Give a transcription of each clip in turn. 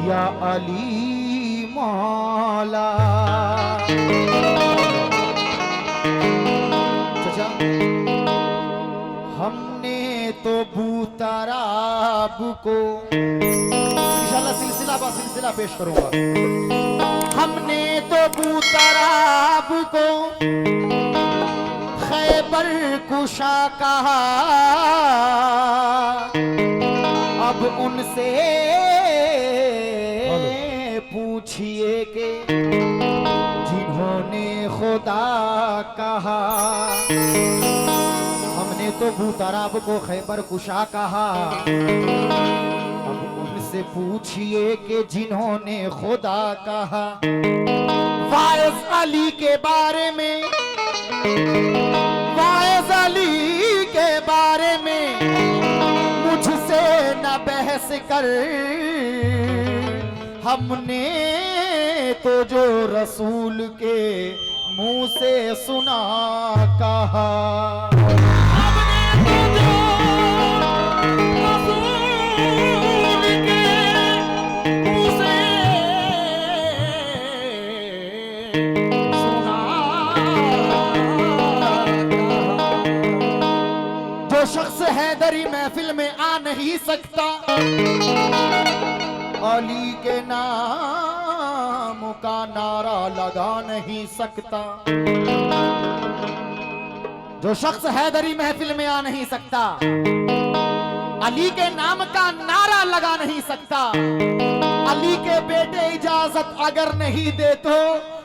या अली मौला। चाचा हमने तो बूताराब को इंशाल्लाह सिलसिला पेश करूंगा। हमने तो बूताराब को खैबर कुशा कहा, अब उनसे पूछिए कि जिन्होंने खुदा कहा। हमने तो बूताराब को खैबर कुशा कहा, अब उनसे पूछिए कि जिन्होंने खुदा कहा। वाइस अली के बारे में, वाइस अली के बारे में मुझसे न बहस कर। हमने तो जो रसूल के मुंह से सुना कहा। जो शख्स हैदरी महफिल में आ नहीं सकता, अली के नाम का नारा लगा नहीं सकता। जो शख्स हैदरी महफिल में आ नहीं सकता, अली के नाम का नारा लगा नहीं सकता। अली के बेटे इजाजत अगर नहीं दे तो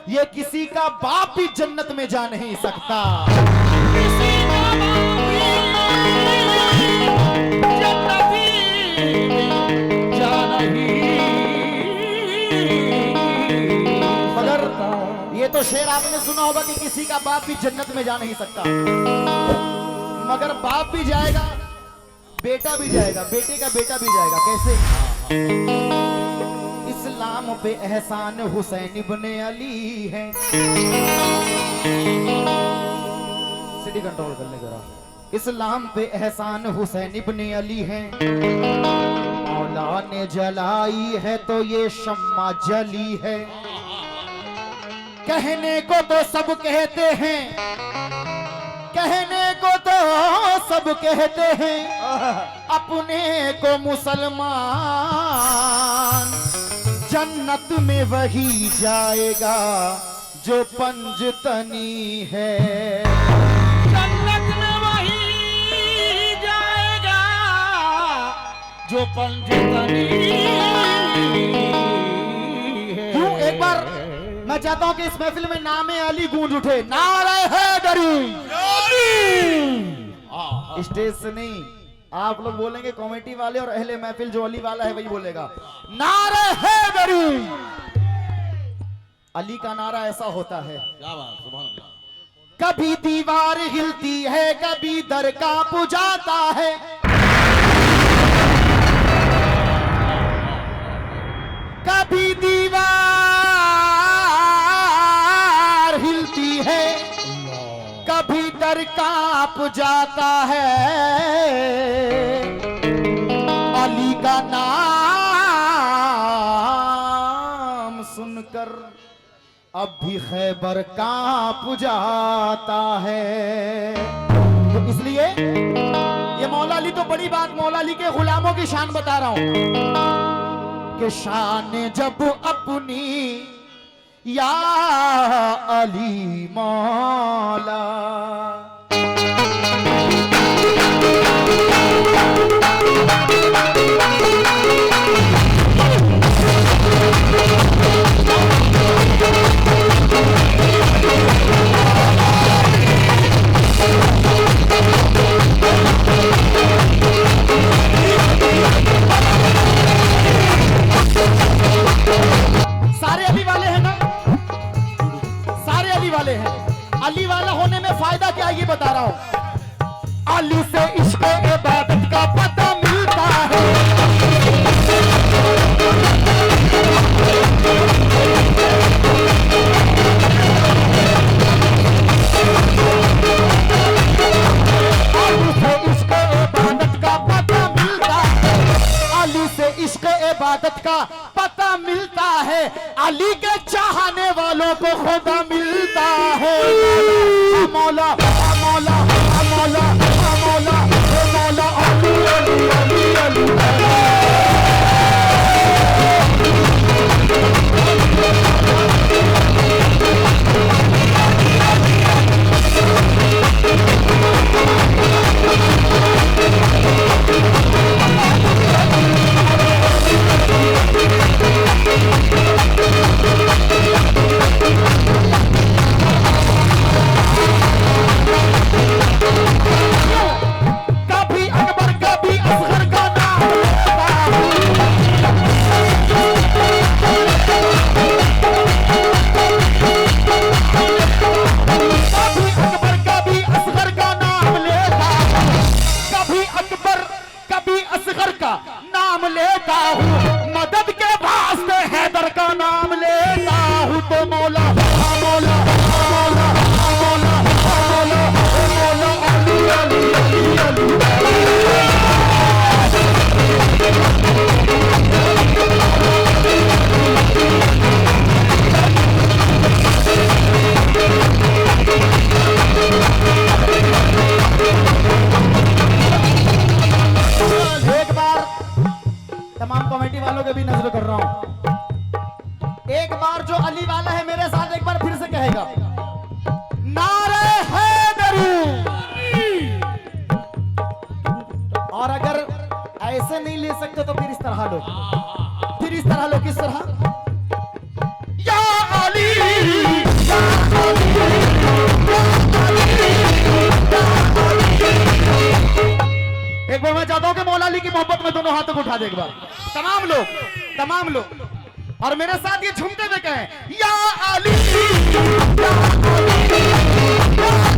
ये किसी का बाप भी जन्नत में जा नहीं सकता। मगर ये तो शेर आपने सुना होगा कि किसी का बाप भी जन्नत में जा नहीं सकता। मगर बाप भी जाएगा, बेटा भी जाएगा, बेटे का बेटा भी जाएगा। कैसे? इस्लाम पे एहसान हुसैन इब्ने अली है। सिटी कंट्रोल कर ले जरा। इस्लाम पे एहसान हुसैन इब्ने अली है। मौला ने जलाई है तो ये शम्मा जली है। कहने को तो सब कहते हैं, कहने को तो सब कहते हैं, अपने को मुसलमान। जन्नत में वही जाएगा जो पंजतनी है। जन्नत में वही जाएगा जो पंजतनी है। क्यों? एक बार मैं चाहता हूं कि इस महफिल में नामे अली गूंज उठे। नारे हैदरी। स्टेज से नहीं, आप लोग बोलेंगे कमेटी वाले, और अहले महफिल जो अली वाला है वही बोलेगा नारे हैदरी। अली का नारा ऐसा होता है। क्या बात, सुभान अल्लाह। कभी दीवार हिलती है, कभी दर कांप जाता है। कभी दीवार हिलती है, कभी दर कांप जाता है। अली का नाम सुनकर अब भी खैबर कांप जाता है। तो इसलिए ये मौला अली तो बड़ी बात, मौला अली के गुलामों की शान बता रहा हूं कि शान जब अपनी या अली मौला। सारे अली वाले हैं ना? सारे अली वाले हैं। अली वाला होने में फायदा क्या, ये बता रहा हूं। अली से इश्क़ इबादत का पता मिलता है। खुदा मिलता है, अली के चाहने वालों को खुदा मिलता है। मौला मौला मौला मौला मौला अली अली अली अली। नाम लेता हूँ, मदद के वास्ते हैदर का नाम लेता हूँ। तो मौला मौला मौला मौला मौला मौला अली अली अली तमाम कमेटी वालों के भी नजर कर रहा हूं। एक बार जो अली वाला है मेरे साथ एक बार फिर से कहेगा, नारे हैदरी। और अगर ऐसे नहीं ले सकते तो फिर इस तरह लो, फिर इस तरह लो। किस तरह? या अली या अली या अली। एक बार मैं चाहता हूं कि मौला अली की मोहब्बत में दोनों हाथों को उठा दे एक बार, तमाम लोग, और मेरे साथ ये झूमते हुए कहें, या अली या अली या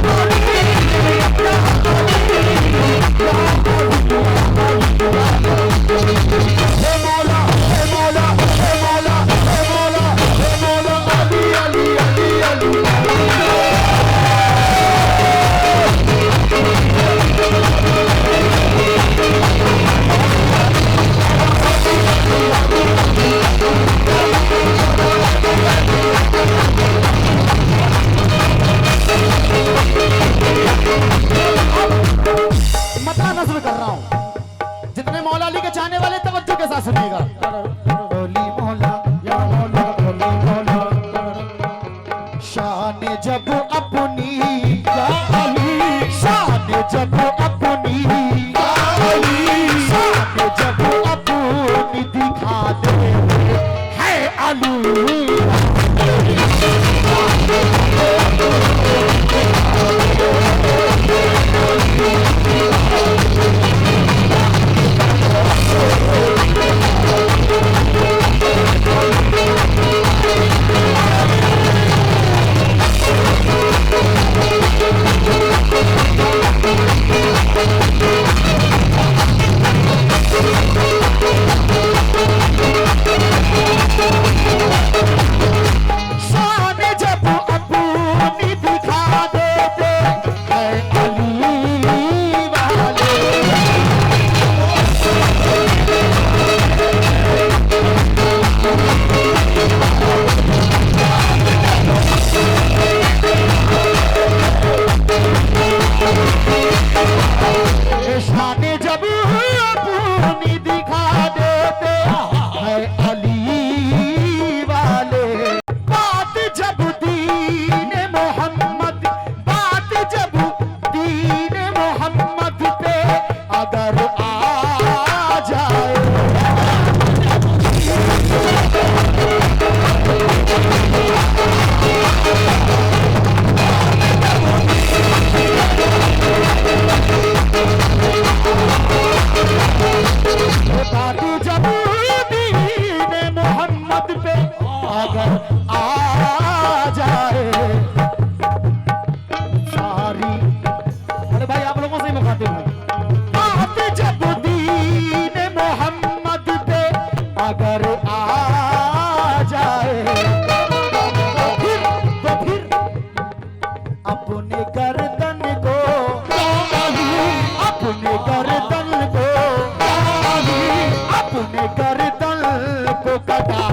मता नज़र कर रहा हूं। जितने मौला अली के चाहने वाले तवज्जो के साथ सुनिएगा। बोली मौला या मौला बोली मौला, शान जब अपनी या अली, शान जब अपनी या अली, शान जब अपनी दिखा दे है अली। अपने गर्दन को कटा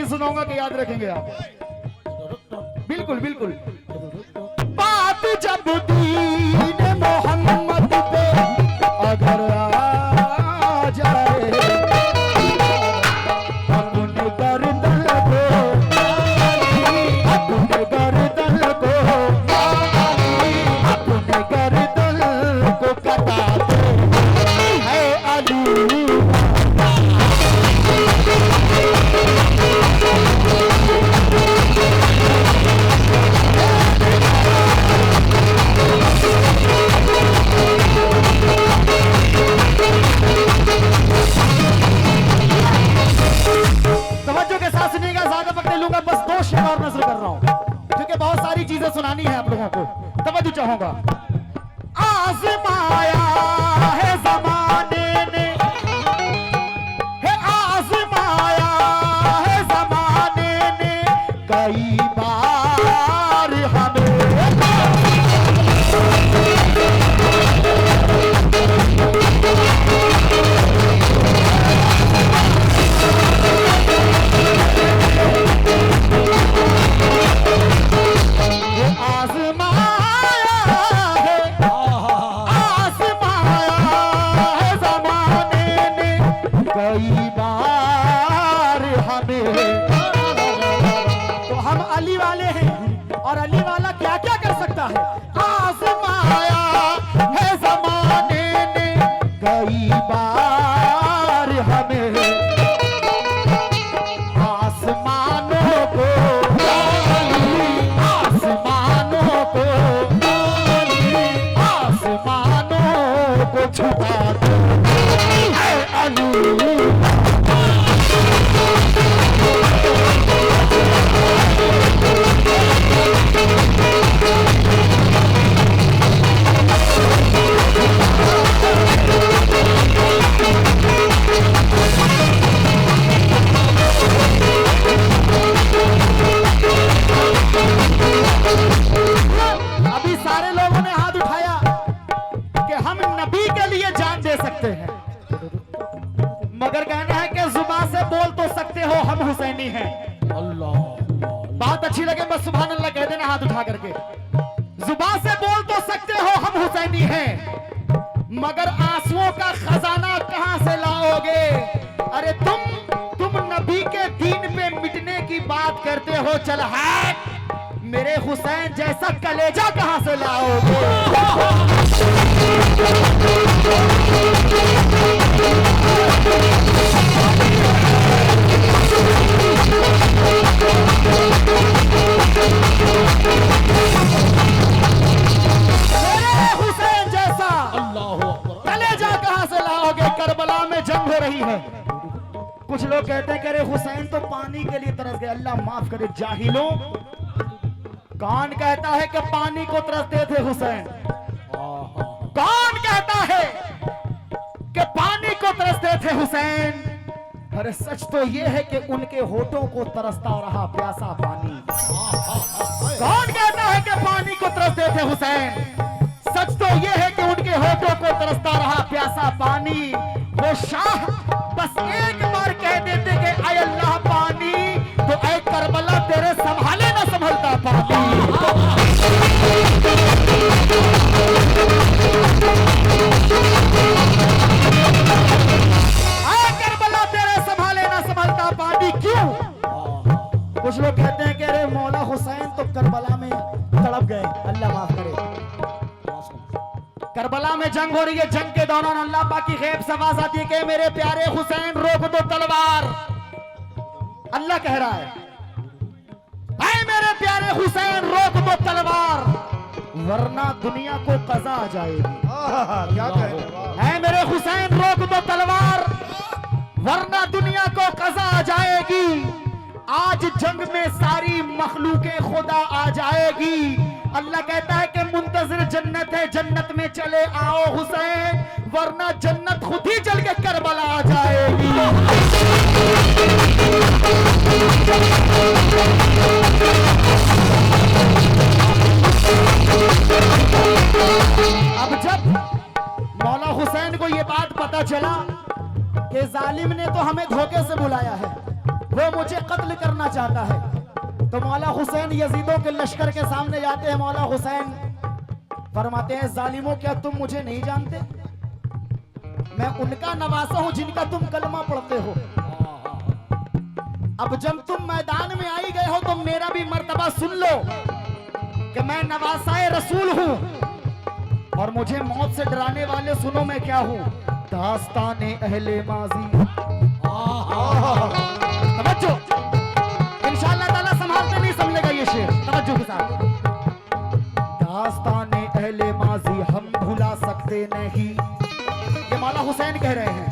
सुनाऊंगा कि याद रखेंगे आप। बिल्कुल बिल्कुल। बात जब दीन मोहम्मद पे अगर आ जाए अपने गर्दन को, अपने गर्दन को, अपने गर्दन को कटाते हैं अली। बस दो शेर और नज़र कर रहा हूं क्योंकि बहुत सारी चीजें सुनानी है आप लोगों को। तवज्जो चाहूंगा। आज़माया है ज़माने ने, है आज़माया है ज़माने ने कई बार हमें। तो हम अली वाले हैं और अली वाला क्या क्या कर सकता है। आज़माया है ज़माने ने कई बार हमें, आसमानों को, आसमानों को, आसमानों को छुपाते हैं अली। अभी सारे लोगों ने हाथ उठाया कि हम नबी के लिए जान दे सकते हैं, मगर कहना है कि जुबान से बोल तो सकते हो हम हुसैनी हैं। अल्लाह, बात अच्छी लगे बस सुभान अल्लाह कह देना हाथ उठा करके। जुबान से बोल तो सकते हो हम हुसैनी हैं, मगर आंसुओं का खजाना कहां से लाओगे? अरे तुम नबी के दीन पे मिटने की बात करते हो, चल हट। मेरे हुसैन जैसा कलेजा कहां से लाओगे? मेरे हुसैन जैसा अल्लाहु अकबर। कलेजा कहां से लाओगे? करबला में जंग हो रही है। कुछ लोग कहते हैं कि अरे हुसैन तो पानी के लिए तरस गए। अल्लाह माफ करे जाहिलों, कौन कहता है कि पानी को तरसते थे हुसैन? कौन कहता है कि पानी को तरसते थे हुसैन? अरे सच तो यह है कि उनके होठों को तरसता रहा प्यासा पानी। कौन कहता है कि पानी को तरसते थे हुसैन? सच तो यह है कि उनके होठों को तरसता रहा प्यासा पानी। वो शाह बस एक बार कह देते कि ऐ अल्लाह पानी, तो ऐ करबला तेरे संभाले ना संभलता पानी। ऐ करबला तेरे संभाले ना संभलता पानी। क्यों? कुछ लोग कहते हैं कि अरे मौला हुसैन तो करबला में तड़प गए। अल्लाह माफ करे। करबला में जंग हो रही है, जंग के दौरान अल्लाह पाक की गैब से आवाज आती है कि मेरे प्यारे हुसैन रोक दो तलवार। अल्लाह कह रहा है ऐ मेरे प्यारे हुसैन रोक दो तलवार, वरना दुनिया को कज़ा आ जाएगी। क्या कह रहे हो? ऐ मेरे हुसैन रोक दो तलवार, वरना दुनिया को कज़ा आ जाएगी। आज जंग में सारी मखलूके खुदा आ जाएगी। अल्लाह कहता है कि मुंतजर जन्नत है, जन्नत में चले आओ हुसैन, वरना जन्नत खुद ही जल के करबला आ जाएगी। अब जब मौला हुसैन को यह बात पता चला कि जालिम ने तो हमें धोखे से बुलाया है, वो मुझे कत्ल करना चाहता है, तो मौला हुसैन यजीदों के लश्कर के सामने जाते हैं। मौला हुसैन फरमाते हैं जालिमों, क्या तुम मुझे नहीं जानते? मैं उनका नवासा हूं जिनका तुम कलमा पढ़ते हो। अब जब तुम मैदान में आई गए हो तो मेरा भी मर्तबा सुन लो कि मैं नवासाए रसूल हूं, और मुझे मौत से डराने वाले सुनो मैं क्या हूं। दास्ताने अहले माजी, तवज्जो, इंशाअल्लाह ताला संभालते नहीं समझेगा ये शेर, तवज्जो के साथ। दास्ताने अहले माजी हम भुला सकते नहीं, ये मौला हुसैन कह रहे हैं।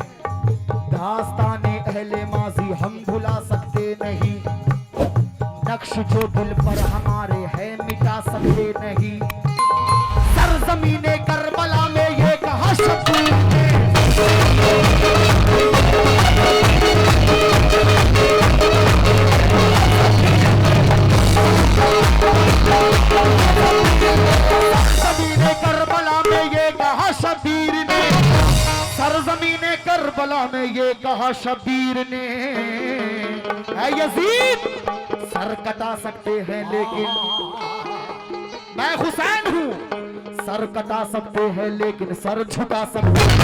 दास्ताने अहले माजी हम भुला सकते नहीं, नक्श जो दिल पर हमारे है मिटा सकते नहीं। सरजमीने करबला में ये कहा शब्बीर ने, सरजमीने करबला में ये कहा शब्बीर ने, सरजमीने करबला में ये कहा शब्बीर ने। ऐ यजीद सर कटा सकते हैं लेकिन मैं हुसैन हूं, सर कटा सकते हैं लेकिन सर झुका सकते हैं।